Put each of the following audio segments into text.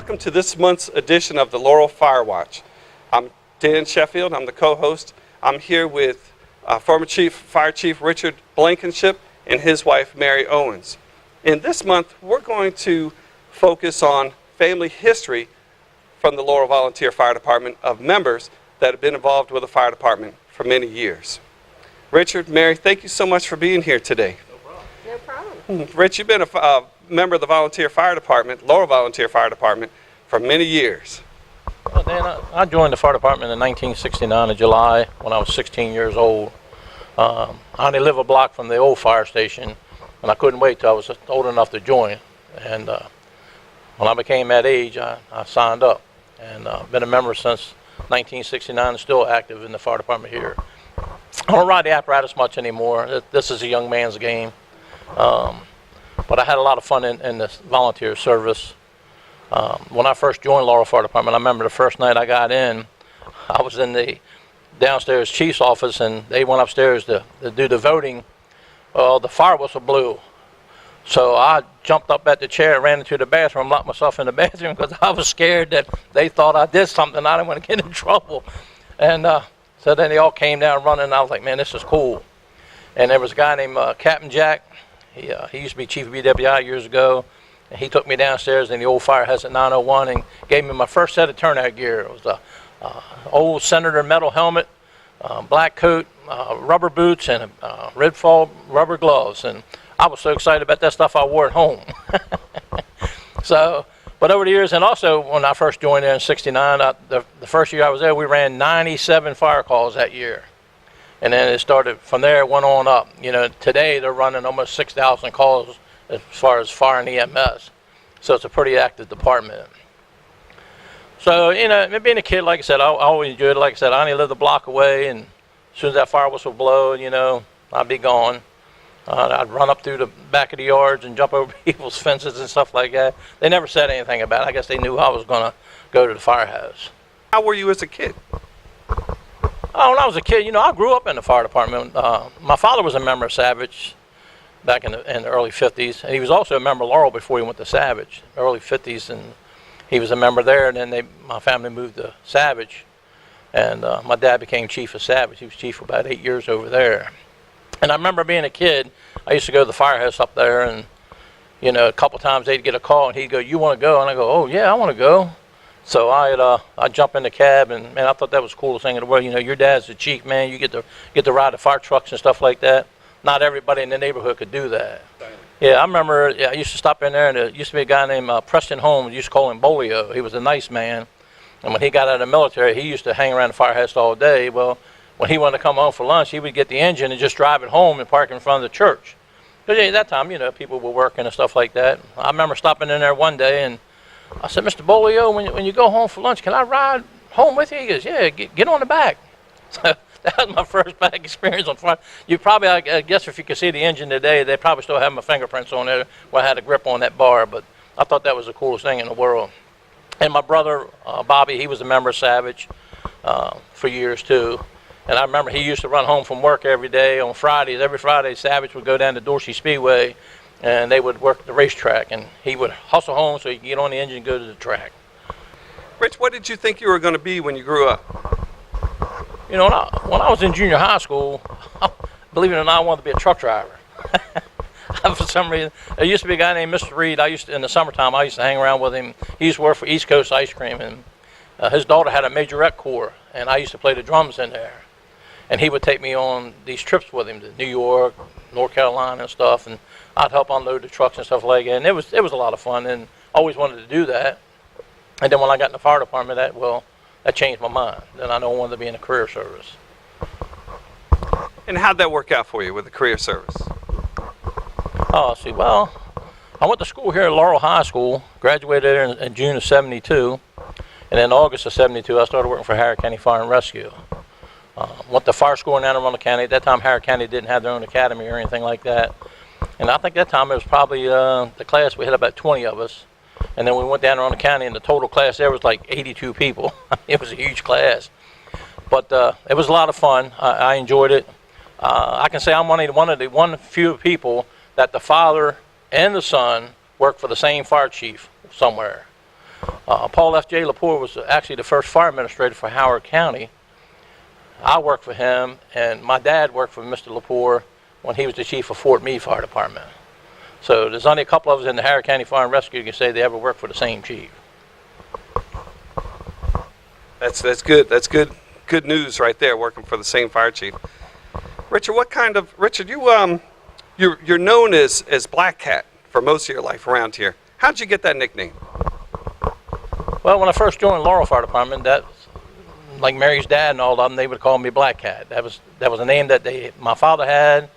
welcome to this month's edition of the Laurel Firewatch. I'm Dan Sheffield, I'm the co-host. I'm here with former Fire Chief Richard Blankenship and his wife Mary Owens. And this month we're going to focus on family history from the Laurel Volunteer Fire Department of members that have been involved with the fire department for many years. Richard, Mary, thank you so much for being here today. No problem. Rich, you've been a member of the Volunteer Fire Department, Laurel Volunteer Fire Department, for many years. Well, Dan, I joined the fire department in 1969 in July when I was 16 years old. I only live a block from the old fire station, and I couldn't wait till I was old enough to join. And when I became that age, I signed up, and been a member since 1969 and still active in the fire department here. I don't ride the apparatus much anymore. This is a young man's game. But I had a lot of fun in this volunteer service. When I first joined Laurel Fire Department, I remember the first night I got in, I was in the downstairs chief's office, and they went upstairs to do the voting. The fire whistle blew. So I jumped up at the chair and ran into the bathroom, locked myself in the bathroom because I was scared that they thought I did something. I didn't want to get in trouble. And so then they all came down running, and I was like, man, this is cool. And there was a guy named Captain Jack. He used to be chief of BWI years ago. And he took me downstairs in the old firehouse at 901 and gave me my first set of turnout gear. It was a old Senator metal helmet, black coat, rubber boots, and red fall rubber gloves. And I was so excited about that stuff I wore it home. But over the years, and also when I first joined there in '69, the first year I was there, we ran 97 fire calls that year. And then it started, from there it went on up. You know, today they're running almost 6,000 calls as far as fire and EMS. So it's a pretty active department. So, you know, being a kid, like I said, I always enjoyed it. Like I said, I only lived a block away, and as soon as that fire whistle would blow, you know, I'd be gone. I'd run up through the back of the yards and jump over people's fences and stuff like that. They never said anything about it. I guess they knew I was going to go to the firehouse. How were you as a kid? Oh, when I was a kid, you know, I grew up in the fire department. My father was a member of Savage back in the early 50s, and he was also a member of Laurel before he went to Savage, early 50s, and he was a member there, and then my family moved to Savage, and my dad became chief of Savage. He was chief for about 8 years over there. And I remember being a kid, I used to go to the firehouse up there, and, you know, a couple times they'd get a call, and he'd go, "You want to go?" And I go, "Oh, yeah, I want to go." So I'd jump in the cab, and man, I thought that was the coolest thing in the world. You know, your dad's the chief, man. You get to ride the fire trucks and stuff like that. Not everybody in the neighborhood could do that. Yeah, I remember. Yeah, I used to stop in there, and there used to be a guy named Preston Holmes. We used to call him Bolio. He was a nice man, and when he got out of the military, he used to hang around the firehouse all day. Well, when he wanted to come home for lunch, he would get the engine and just drive it home and park in front of the church. Because at that time, you know, people were working and stuff like that. I remember stopping in there one day, and I said, "Mr. Bolio, when you go home for lunch, can I ride home with you?" He goes, "Yeah, get on the back." So that was my first back experience on fire. You probably, I guess if you could see the engine today, they probably still have my fingerprints on there where I had a grip on that bar, but I thought that was the coolest thing in the world. And my brother, Bobby, he was a member of Savage for years too. And I remember he used to run home from work every day on Fridays. Every Friday, Savage would go down to Dorsey Speedway, and they would work the racetrack, and he would hustle home so he could get on the engine and go to the track. Rich, what did you think you were going to be when you grew up? You know, when I was in junior high school, believe it or not, I wanted to be a truck driver. For some reason, there used to be a guy named Mr. Reed. In the summertime, I used to hang around with him. He used to work for East Coast Ice Cream, and his daughter had a majorette corps, and I used to play the drums in there. And he would take me on these trips with him to New York, North Carolina and stuff, and I'd help unload the trucks and stuff like that. And it was a lot of fun, and I always wanted to do that. And then when I got in the fire department, that changed my mind. Then I knew I wanted to be in the career service. And how'd that work out for you with the career service? Oh, see, well, I went to school here at Laurel High School, graduated there in June of '72, and in August of '72, I started working for Harris County Fire and Rescue. Went to fire school in Anne Arundel County. At that time, Harris County didn't have their own academy or anything like that. And I think that time it was probably the class, we had about 20 of us. And then we went down around the county, and the total class there was like 82 people. It was a huge class. But it was a lot of fun. I enjoyed it. I can say I'm one of the few people that the father and the son worked for the same fire chief somewhere. Paul F.J. Lepore was actually the first fire administrator for Howard County. I worked for him, and my dad worked for Mr. Lepore when he was the chief of Fort Meade Fire Department. So there's only a couple of us in the Howard County Fire and Rescue you can say they ever worked for the same chief. That's good. That's good news right there, working for the same fire chief. Richard, you're known as Black Cat for most of your life around here. How'd you get that nickname? Well, when I first joined Laurel Fire Department, that, like Mary's dad and all of them, they would call me Black Cat. That was a name that my father had,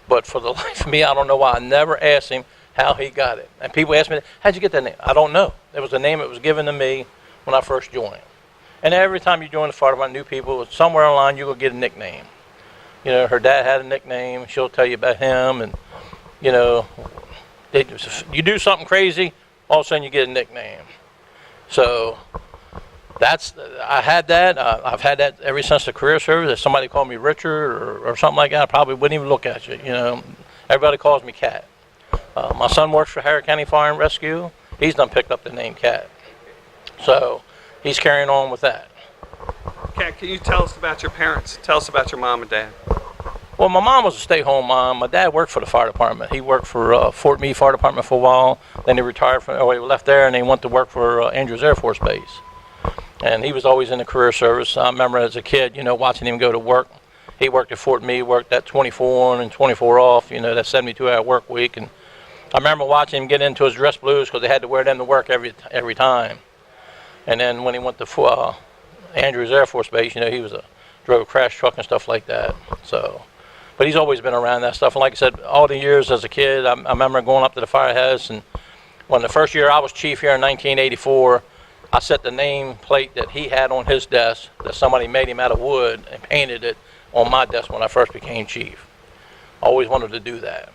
but for the life of me, I don't know why. I never asked him how he got it. And people ask me, how'd you get that name? I don't know. It was a name that was given to me when I first joined. And every time you join the fire department, new people, somewhere online you will get a nickname. You know, her dad had a nickname. She'll tell you about him, and you know, you do something crazy, all of a sudden you get a nickname. So I had that. I've had that ever since the career service. If somebody called me Richard or something like that, I probably wouldn't even look at you. You know, everybody calls me Cat. My son works for Howard County Fire and Rescue. He's done picked up the name Cat. So he's carrying on with that. Cat, can you tell us about your parents? Tell us about your mom and dad. Well, my mom was a stay-home mom. My dad worked for the fire department. He worked for Fort Meade Fire Department for a while. Then he retired he left there and he went to work for Andrews Air Force Base. And he was always in the career service. I remember as a kid, you know, watching him go to work. He worked at Fort Meade, worked that 24 on and 24 off, you know, that 72-hour work week. And I remember watching him get into his dress blues because they had to wear them to work every time. And then when he went to Andrews Air Force Base, you know, he drove a crash truck and stuff like that. So, but he's always been around that stuff. And like I said, all the years as a kid, I remember going up to the firehouse, and when the first year I was chief here in 1984, I set the name plate that he had on his desk that somebody made him out of wood and painted it on my desk when I first became chief. Always wanted to do that.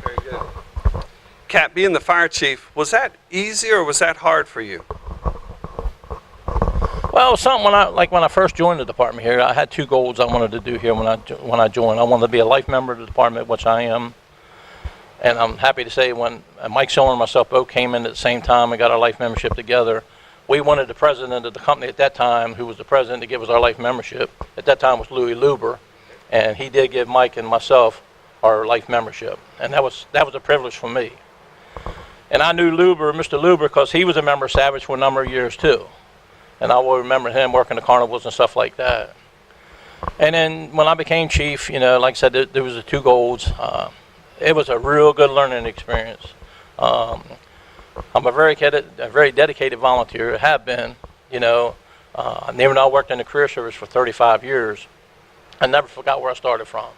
Very good. Cat, being the fire chief, was that easy or was that hard for you? Well, something when I first joined the department here, I had two goals I wanted to do here when I joined. I wanted to be a life member of the department, which I am. And I'm happy to say when Mike Siller and myself both came in at the same time and got our life membership together, we wanted the president of the company at that time, who was the president, to give us our life membership. At that time was Louis Luber, and he did give Mike and myself our life membership. And that was a privilege for me. And I knew Mr. Luber, because he was a member of Savage for a number of years too. And I will remember him working the carnivals and stuff like that. And then when I became chief, you know, like I said, there was the two goals. It was a real good learning experience. I'm a very dedicated volunteer. I have been, you know. Even though I worked in the career service for 35 years, I never forgot where I started from.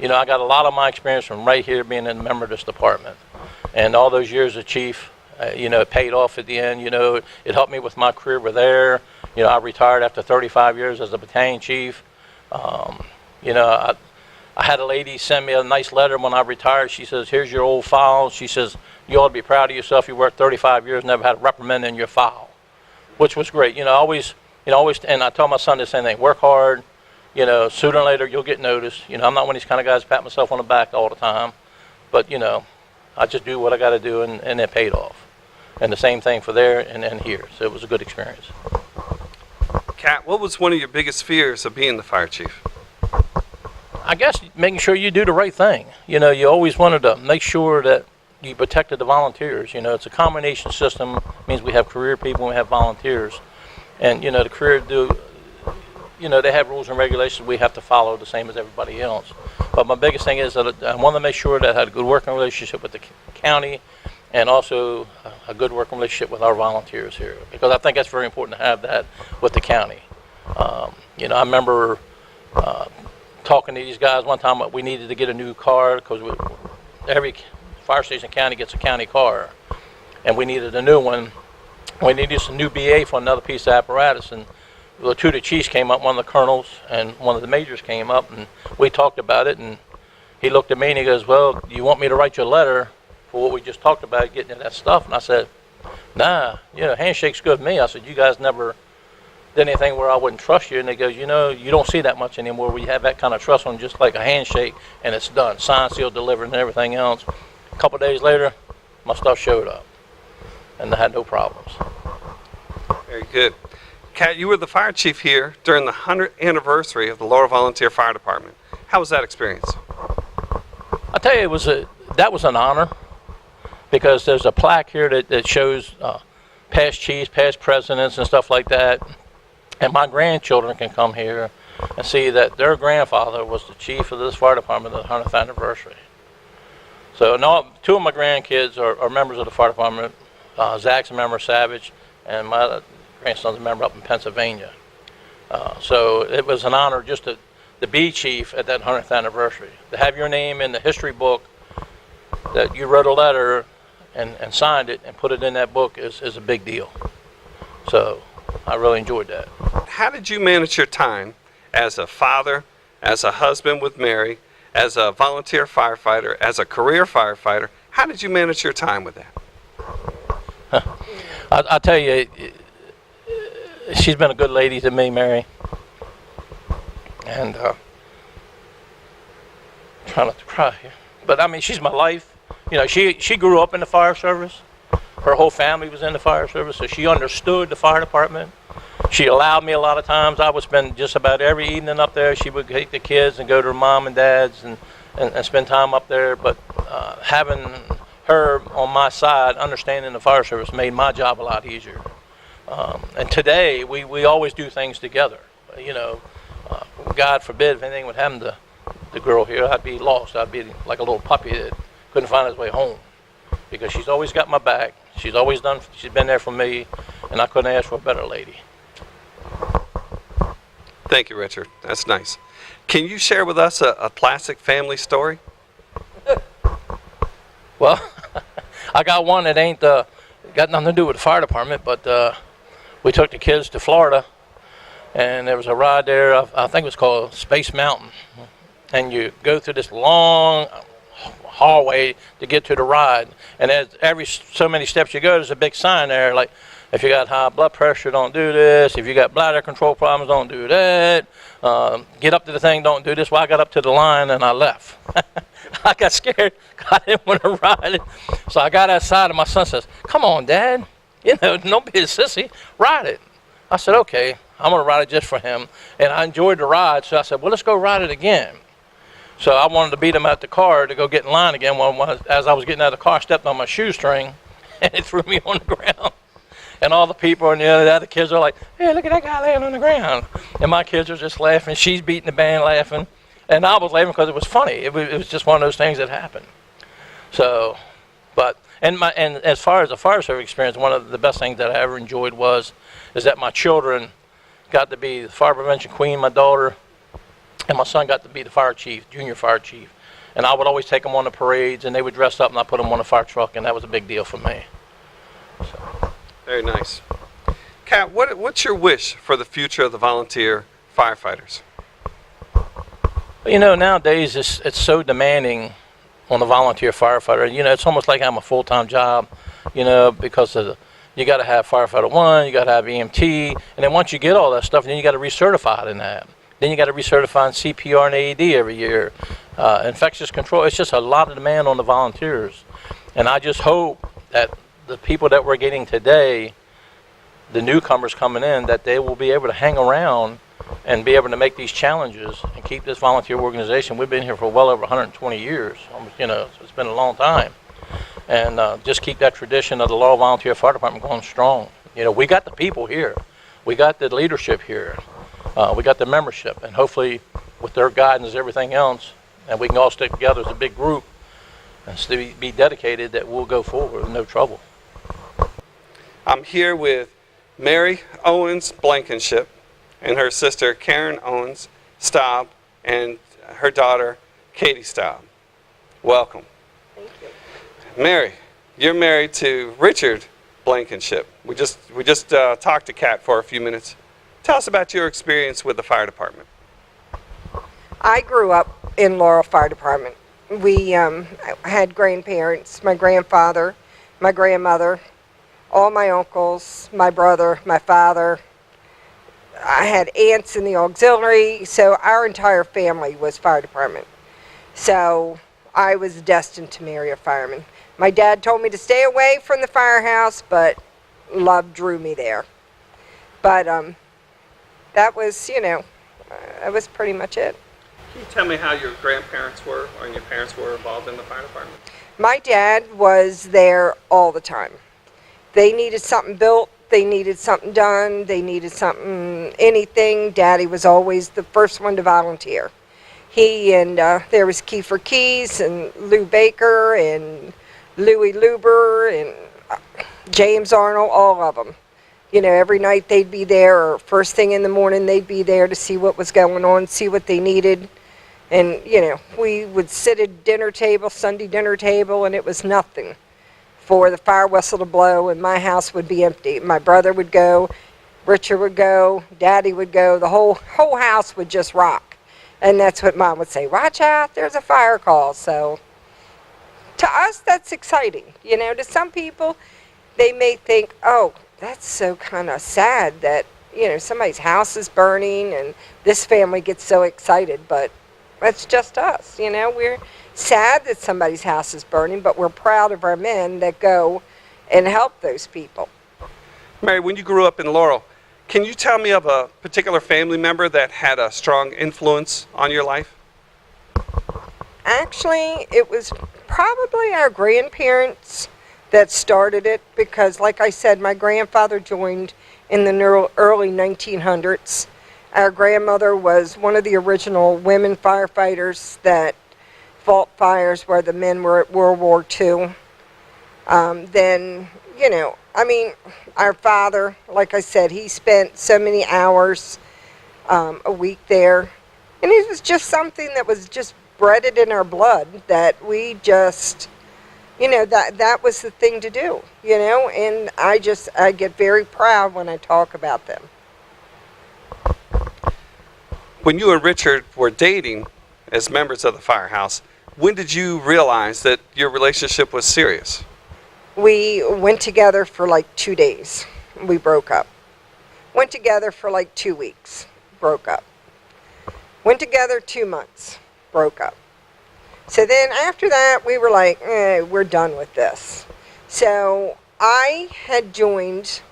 You know, I got a lot of my experience from right here being a member of this department. And all those years as chief, you know, it paid off at the end. You know, it helped me with my career with there. You know, I retired after 35 years as a battalion chief. You know, I had a lady send me a nice letter when I retired. She says, here's your old file. She says, you ought to be proud of yourself. You worked 35 years, never had a reprimand in your file, which was great. You know, always, and I told my son the same thing, work hard. You know, sooner or later you'll get noticed. You know, I'm not one of these kind of guys to pat myself on the back all the time. But, you know, I just do what I got to do, and it paid off. And the same thing for there and here. So it was a good experience. Cat, what was one of your biggest fears of being the fire chief? I guess making sure you do the right thing. You know, you always wanted to make sure that you protected the volunteers. You know, it's a combination system. It means we have career people and we have volunteers. And, you know, the career you know, they have rules and regulations we have to follow the same as everybody else. But my biggest thing is that I want to make sure that I had a good working relationship with the county and also a good working relationship with our volunteers here. Because I think that's very important to have that with the county. You know, I remember talking to these guys one time, we needed to get a new car because every fire station county gets a county car. And we needed a new one. We needed a new BA for another piece of apparatus. And the two of the chiefs came up, one of the colonels and one of the majors came up, and we talked about it. And he looked at me and he goes, well, do you want me to write you a letter for what we just talked about, getting into that stuff? And I said, nah, you know, handshake's good with me. I said, you guys never did anything where I wouldn't trust you. And they go, you know, you don't see that much anymore where you have that kind of trust on just like a handshake and it's done, signed, sealed, delivered, and everything else. A couple of days later, my stuff showed up. and I had no problems. Very good. Kat, you were the fire chief here during the 100th anniversary of the Laurel Volunteer Fire Department. How was that experience? I tell you, that was an honor, because there's a plaque here that shows past chiefs, past presidents, and stuff like that. And my grandchildren can come here and see that their grandfather was the chief of this fire department at the 100th anniversary. So now, two of my grandkids are members of the fire department. Zach's a member of Savage, and my grandson's a member up in Pennsylvania. So it was an honor just to be chief at that 100th anniversary. To have your name in the history book, that you wrote a letter and signed it and put it in that book is a big deal. So I really enjoyed that. How did you manage your time as a father, as a husband with Mary, as a volunteer firefighter, as a career firefighter? How did you manage your time with that? I'll tell you, she's been a good lady to me, Mary. And trying not to cry here. But I mean, she's my life. You know, she grew up in the fire service. Her whole family was in the fire service, so she understood the fire department. She allowed me a lot of times. I would spend just about every evening up there. She would take the kids and go to her mom and dad's and spend time up there. But having her on my side, understanding the fire service, made my job a lot easier. And today, we always do things together. You know, God forbid if anything would happen to the girl here, I'd be lost. I'd be like a little puppy that couldn't find his way home, because she's always got my back. She's been there for me, and I couldn't ask for a better lady. Thank you, Richard. That's nice. Can you share with us a classic family story? Well, I got one that ain't got nothing to do with the fire department, but we took the kids to Florida, and there was a ride there. I think it was called Space Mountain, and you go through this long hallway to get to the ride, and as every so many steps you go, there's a big sign there like, if you got high blood pressure, don't do this. If you got bladder control problems, don't do that. Get up to the thing, don't do this. Well, I got up to the line and I left. I got scared. I didn't want to ride it. So I got outside and my son says, "Come on, Dad. You know, don't be a sissy. Ride it." I said, "Okay, I'm going to ride it just for him." And I enjoyed the ride, so I said, "Well, let's go ride it again." So I wanted to beat him out the car to go get in line again. As I was getting out of the car, I stepped on my shoestring and it threw me on the ground. And all the people and the other kids are like, "Hey, look at that guy laying on the ground." And my kids are just laughing. She's beating the band laughing. And I was laughing because it was funny. It was just one of those things that happened. So, and as far as the fire service experience, one of the best things that I ever enjoyed is that my children got to be the fire prevention queen, my daughter, and my son got to be the fire chief, junior fire chief. And I would always take them on the parades, and they would dress up, and I put them on a fire truck, and that was a big deal for me. So. Very nice. Kat, what's your wish for the future of the volunteer firefighters? You know, nowadays it's so demanding on the volunteer firefighter. You know, it's almost like I'm a full-time job, you know, because you got to have firefighter 1, you got to have EMT, and then once you get all that stuff, then you got to recertify it in that. Then you got to recertify in CPR and AED every year. Infectious control, it's just a lot of demand on the volunteers. And I just hope that the people that we're getting today, the newcomers coming in, that they will be able to hang around and be able to make these challenges and keep this volunteer organization. We've been here for well over 120 years. You know, so it's been a long time. And just keep that tradition of the Laurel Volunteer Fire Department going strong. You know, we got the people here. We got the leadership here. We got the membership. And hopefully, with their guidance and everything else, and we can all stick together as a big group and still be dedicated, that we'll go forward with no trouble. I'm here with Mary Owens Blankenship and her sister Karen Owens Staub and her daughter Katie Staub. Welcome. Thank you. Mary, you're married to Richard Blankenship. We just talked to Kat for a few minutes. Tell us about your experience with the fire department. I grew up in Laurel Fire Department. We had grandparents, my grandfather, my grandmother, all my uncles, my brother, my father. I had aunts in the auxiliary, so our entire family was fire department. So I was destined to marry a fireman. My dad told me to stay away from the firehouse, but love drew me there. But that was, that was pretty much it. Can you tell me how your grandparents were or your parents were involved in the fire department? My dad was there all the time. They needed something built, they needed something done, they needed something, anything. Daddy was always the first one to volunteer. He and there was Kiefer Keys and Lou Baker and Louie Luber and James Arnold, all of them. Every night they'd be there, or first thing in the morning they'd be there to see what was going on, see what they needed. And, we would sit at dinner table, Sunday dinner table, and it was nothing for the fire whistle to blow, and my house would be empty. My brother would go, Richard would go, Daddy would go, the whole house would just rock. And that's what Mom would say, watch out, there's a fire call. So to us, that's exciting. To some people, they may think, oh, that's so kind of sad that, somebody's house is burning and this family gets so excited, but that's just us. We're sad that somebody's house is burning, but we're proud of our men that go and help those people. Mary, when you grew up in Laurel, can you tell me of a particular family member that had a strong influence on your life? Actually, it was probably our grandparents that started it because, like I said, my grandfather joined in the early 1900s. Our grandmother was one of the original women firefighters that fought fires where the men were at World War II. Then, our father, like I said, he spent so many hours a week there. And it was just something that was just bred in our blood that we just, that was the thing to do, and I get very proud when I talk about them. When you and Richard were dating as members of the firehouse, when did you realize that your relationship was serious? We went together for like 2 days. We broke up. Went together for like 2 weeks. Broke up. Went together 2 months. Broke up. So then after that, we were like, we're done with this. So I had joined,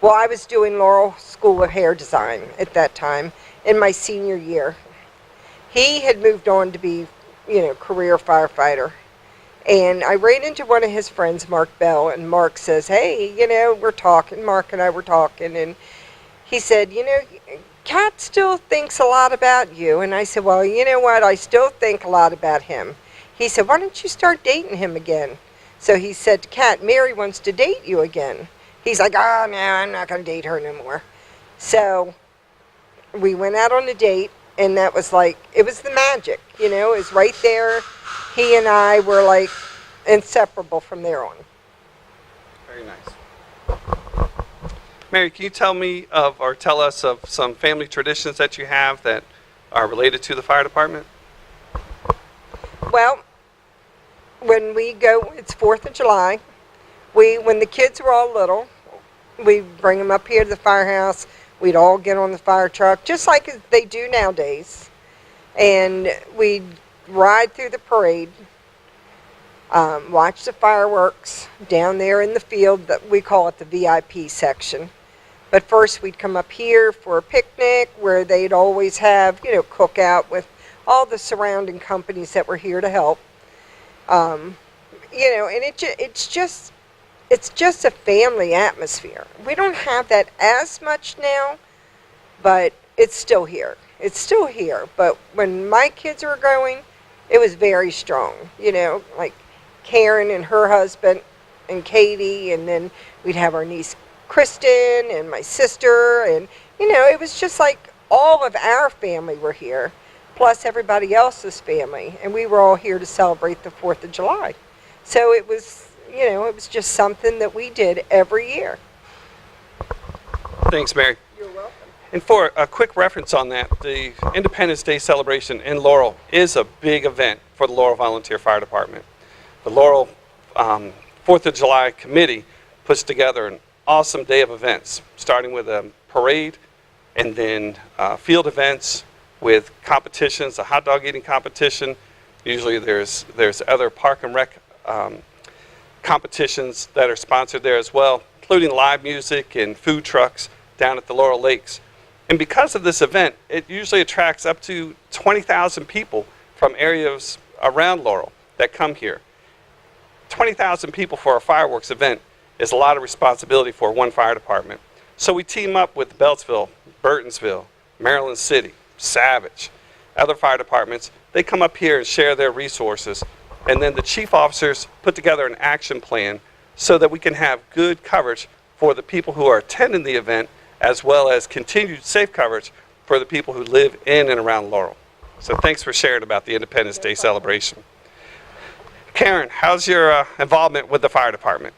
I was doing Laurel School of Hair Design at that time in my senior year. He had moved on to be, career firefighter. And I ran into one of his friends, Mark Bell, and Mark says, hey, we're talking, Mark and I were talking, and he said, Kat still thinks a lot about you. And I said, well, you know what, I still think a lot about him. He said, why don't you start dating him again? So he said to Kat, Mary wants to date you again. He's like, oh, no, I'm not going to date her no more. So we went out on a date, and that was like, it was the magic, it was right there. He and I were like inseparable from there on. Very nice. Mary, can you tell me or tell us of some family traditions that you have that are related to the fire department? Well, when we go, it's 4th of July. When the kids were all little, we'd bring them up here to the firehouse. We'd all get on the fire truck, just like they do nowadays. And we'd ride through the parade, watch the fireworks down there in the field. That we call it the VIP section. But first we'd come up here for a picnic where they'd always have, cookout with all the surrounding companies that were here to help. And it's just a family atmosphere. We don't have that as much now, but it's still here. It's still here. But when my kids were growing, it was very strong. Like Karen and her husband and Katie, and then we'd have our niece Kristen and my sister, and it was just like all of our family were here, plus everybody else's family, and we were all here to celebrate the 4th of July. So it was, it was just something that we did every year. Thanks, Mary. You're welcome. And for a quick reference on that, the Independence Day celebration in Laurel is a big event for the Laurel Volunteer Fire Department. The Laurel 4th of July committee puts together an awesome day of events, starting with a parade and then field events with competitions, a hot dog eating competition. Usually there's other park and rec competitions that are sponsored there as well, including live music and food trucks down at the Laurel Lakes. And because of this event, it usually attracts up to 20,000 people from areas around Laurel that come here. 20,000 people for a fireworks event is a lot of responsibility for one fire department. So we team up with Beltsville, Burtonsville, Maryland City, Savage, other fire departments. They come up here and share their resources, and then the chief officers put together an action plan so that we can have good coverage for the people who are attending the event, as well as continued safe coverage for the people who live in and around Laurel. So thanks for sharing about the Independence Day celebration. Karen, how's your involvement with the fire department?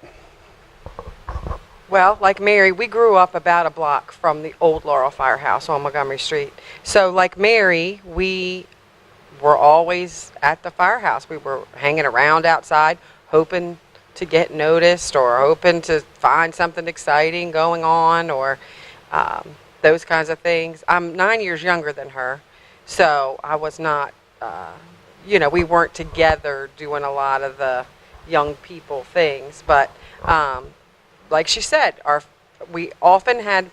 Well, like Mary, we grew up about a block from the old Laurel Firehouse on Montgomery Street. So like Mary, we were always at the firehouse. We were hanging around outside, hoping to get noticed or hoping to find something exciting going on, or those kinds of things. I'm 9 years younger than her, so I was not, we weren't together doing a lot of the young people things, but like she said, we often had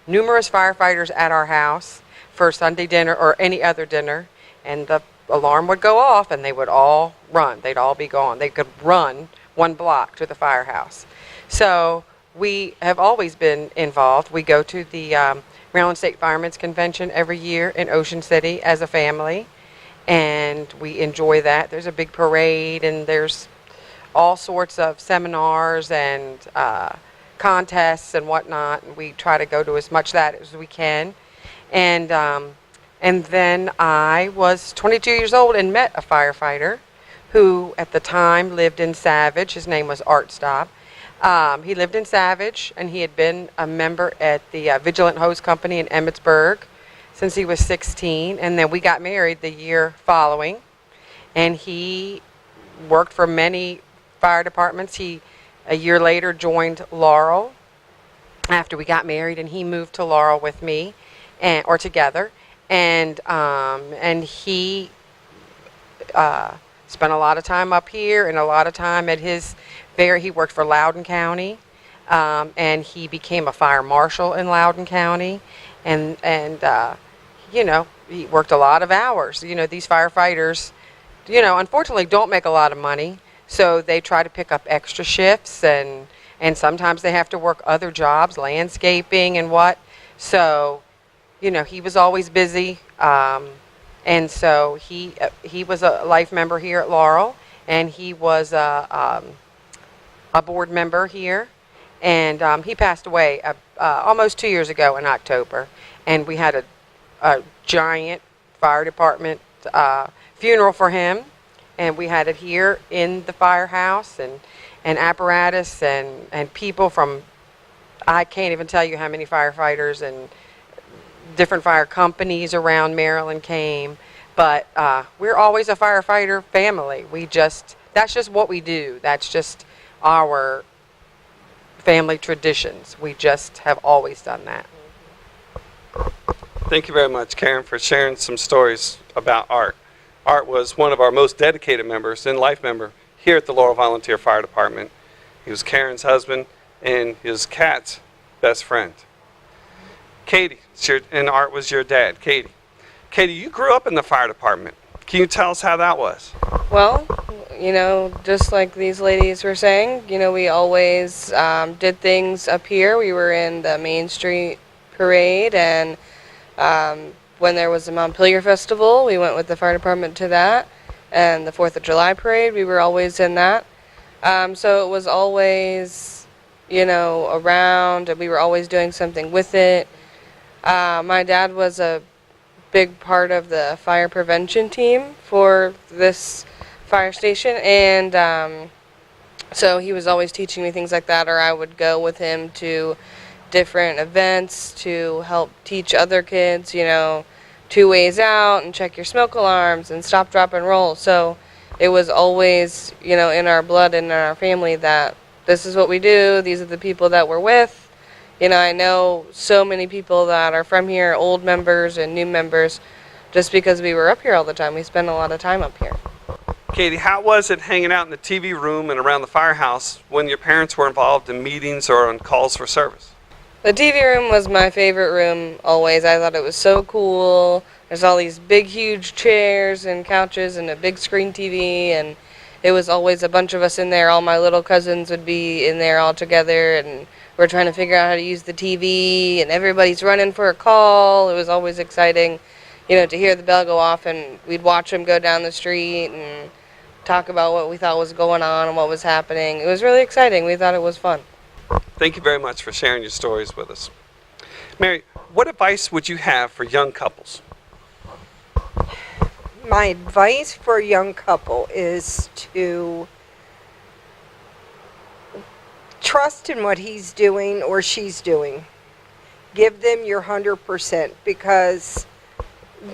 numerous firefighters at our house for Sunday dinner or any other dinner, and the alarm would go off and they would all run. They'd all be gone. They could run 1 block to the firehouse. So we have always been involved. We go to the Maryland State Firemen's Convention every year in Ocean City as a family, and we enjoy that. There's a big parade, and there's all sorts of seminars and contests and whatnot, and we try to go to as much of that as we can. And then I was 22 years old and met a firefighter who at the time lived in Savage. His name was Art Staub. He lived in Savage, and he had been a member at the Vigilant Hose Company in Emmitsburg since he was 16, and then we got married the year following, and he worked for many fire departments. He, a year later, joined Laurel after we got married, and he moved to Laurel with me, or together, and he spent a lot of time up here and a lot of time at he worked for Loudoun County, and he became a fire marshal in Loudoun County, and he worked a lot of hours. These firefighters, unfortunately don't make a lot of money. So they try to pick up extra shifts, and sometimes they have to work other jobs, landscaping and what. So, he was always busy. And so he was a life member here at Laurel, and he was a board member here. And he passed away almost 2 years ago in October. And we had a giant fire department funeral for him. And we had it here in the firehouse, and apparatus and people from, I can't even tell you how many firefighters and different fire companies around Maryland came. But we're always a firefighter family. That's just what we do. That's just our family traditions. We just have always done that. Thank you very much, Karen, for sharing some stories about Art. Art was one of our most dedicated members and life member here at the Laurel Volunteer Fire Department. He was Karen's husband and his cat's best friend. Katie, and Art was your dad. Katie, you grew up in the fire department. Can you tell us how that was? Well, just like these ladies were saying, we always did things up here. We were in the Main Street Parade, and when there was a Montpelier Festival, we went with the fire department to that. And the 4th of July Parade, we were always in that. So it was always, around, and we were always doing something with it. My dad was a big part of the fire prevention team for this fire station. And so he was always teaching me things like that, or I would go with him to different events to help teach other kids, 2 ways out and check your smoke alarms and stop, drop, and roll. So it was always, in our blood and in our family that this is what we do. These are the people that we're with. I know so many people that are from here, old members and new members, just because we were up here all the time. We spent a lot of time up here. Katie, how was it hanging out in the TV room and around the firehouse when your parents were involved in meetings or on calls for service? The TV room was my favorite room always. I thought it was so cool. There's all these big, huge chairs and couches and a big screen TV, and it was always a bunch of us in there. All my little cousins would be in there all together, and we're trying to figure out how to use the TV, and everybody's running for a call. It was always exciting, you know, to hear the bell go off, and we'd watch them go down the street and talk about what we thought was going on and what was happening. It was really exciting. We thought it was fun. Thank you very much for sharing your stories with us. Mary, what advice would you have for young couples? My advice for a young couple is to trust in what he's doing or she's doing. Give them your 100%, because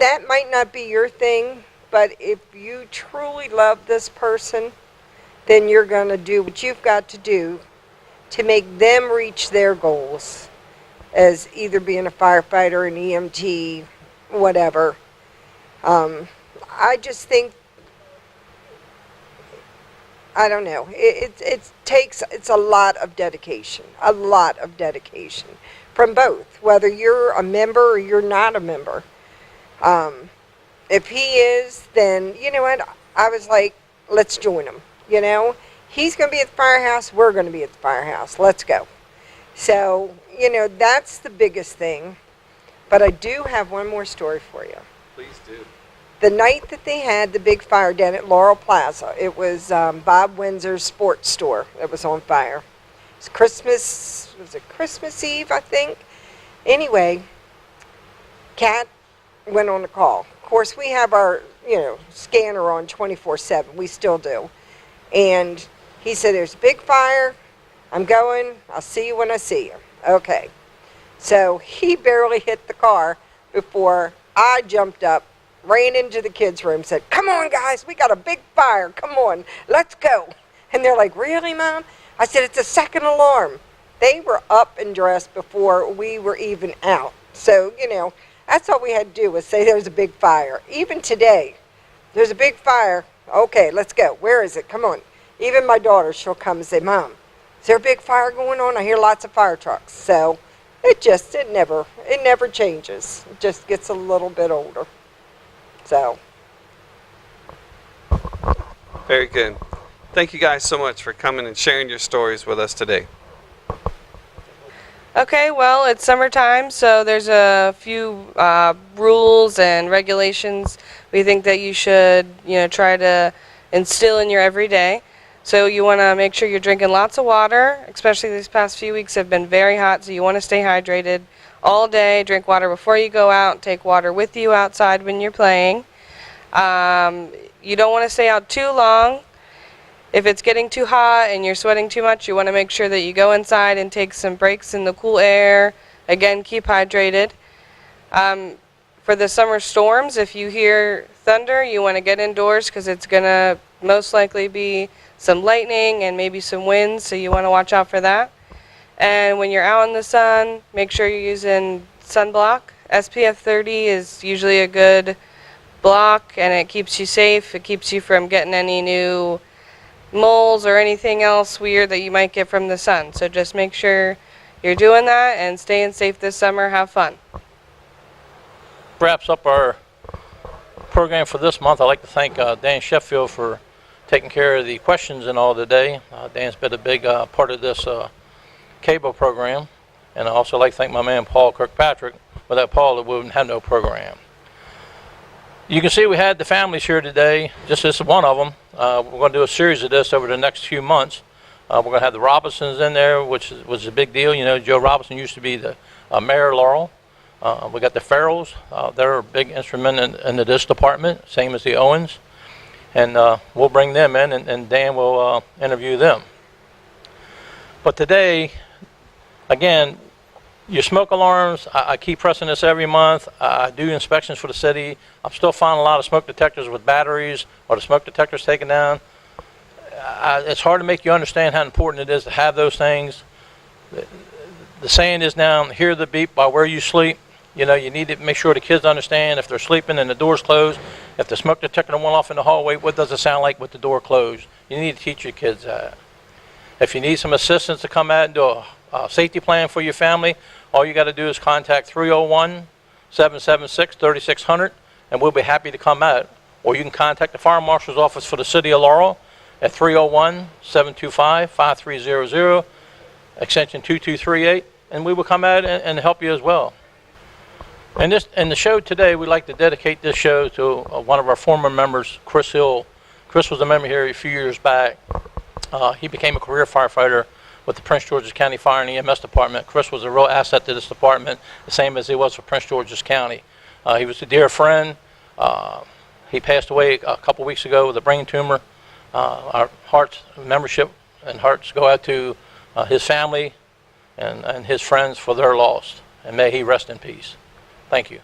that might not be your thing, but if you truly love this person, then you're going to do what you've got to do to make them reach their goals, as either being a firefighter, an EMT, whatever. I just think, I don't know, it's a lot of dedication from both, whether you're a member or you're not a member. If he is, then, you know what, I was like, let's join him, you know. He's going to be at the firehouse, we're going to be at the firehouse, let's go. So, you know, that's the biggest thing. But I do have one more story for you. Please do. The night that they had the big fire down at Laurel Plaza, it was Bob Windsor's sports store that was on fire. It was Christmas Eve, I think? Anyway, Kat went on the call. Of course, we have our, you know, scanner on 24/7. We still do. And he said, there's a big fire. I'm going. I'll see you when I see you. Okay. So he barely hit the car before I jumped up, ran into the kids' room, said, come on, guys, we got a big fire. Come on, let's go. And they're like, really, Mom? I said, it's a second alarm. They were up and dressed before we were even out. So, you know, that's all we had to do was say there's a big fire. Even today, there's a big fire. Okay, let's go. Where is it? Come on. Even my daughter, she'll come and say, Mom, is there a big fire going on? I hear lots of fire trucks. So it never changes. It just gets a little bit older. So. Very good. Thank you guys so much for coming and sharing your stories with us today. Okay, well, it's summertime, so there's a few rules and regulations we think that you should, you know, try to instill in your everyday. So you want to make sure you're drinking lots of water, especially these past few weeks have been very hot, so you want to stay hydrated all day. Drink water before you go out. Take water with you outside when you're playing. You don't want to stay out too long. If it's getting too hot and you're sweating too much, you want to make sure that you go inside and take some breaks in the cool air. Again, keep hydrated. For the summer storms, if you hear thunder, you want to get indoors because it's going to most likely be some lightning and maybe some winds, so you want to watch out for that. And when you're out in the sun, make sure you're using sunblock. SPF 30 is usually a good block, and it keeps you safe. It keeps you from getting any new moles or anything else weird that you might get from the sun. So just make sure you're doing that and staying safe this summer. Have fun. Wraps up our program for this month. I'd like to thank Dan Sheffield for taking care of the questions and all today. Dan's been a big part of this cable program. And I also like to thank my man Paul Kirkpatrick. Without Paul, we wouldn't have no program. You can see we had the families here today. Just this is one of them. We're going to do a series of this over the next few months. We're going to have the Robinsons in there, which was a big deal. You know, Joe Robinson used to be the mayor of Laurel. We got the Farrells. They're a big instrument in this department, same as the Owens. And we'll bring them in, and Dan will interview them. But today, again, your smoke alarms, I keep pressing this every month. I do inspections for the city. I'm still finding a lot of smoke detectors with batteries or the smoke detectors taken down. It's hard to make you understand how important it is to have those things. The saying is now, hear the beep by where you sleep. You know, you need to make sure the kids understand if they're sleeping and the door's closed, if the smoke detector went off in the hallway, what does it sound like with the door closed? You need to teach your kids that. If you need some assistance to come out and do a safety plan for your family, all you got to do is contact 301-776-3600, and we'll be happy to come out. Or you can contact the Fire Marshal's Office for the City of Laurel at 301-725-5300, extension 2238, and we will come out and help you as well. And the show today, we'd like to dedicate this show to one of our former members, Chris Hill. Chris was a member here a few years back. He became a career firefighter with the Prince George's County Fire and EMS Department. Chris was a real asset to this department, the same as he was for Prince George's County. He was a dear friend. He passed away a couple weeks ago with a brain tumor. Our hearts, membership and hearts go out to his family and his friends for their loss. And may he rest in peace. Thank you.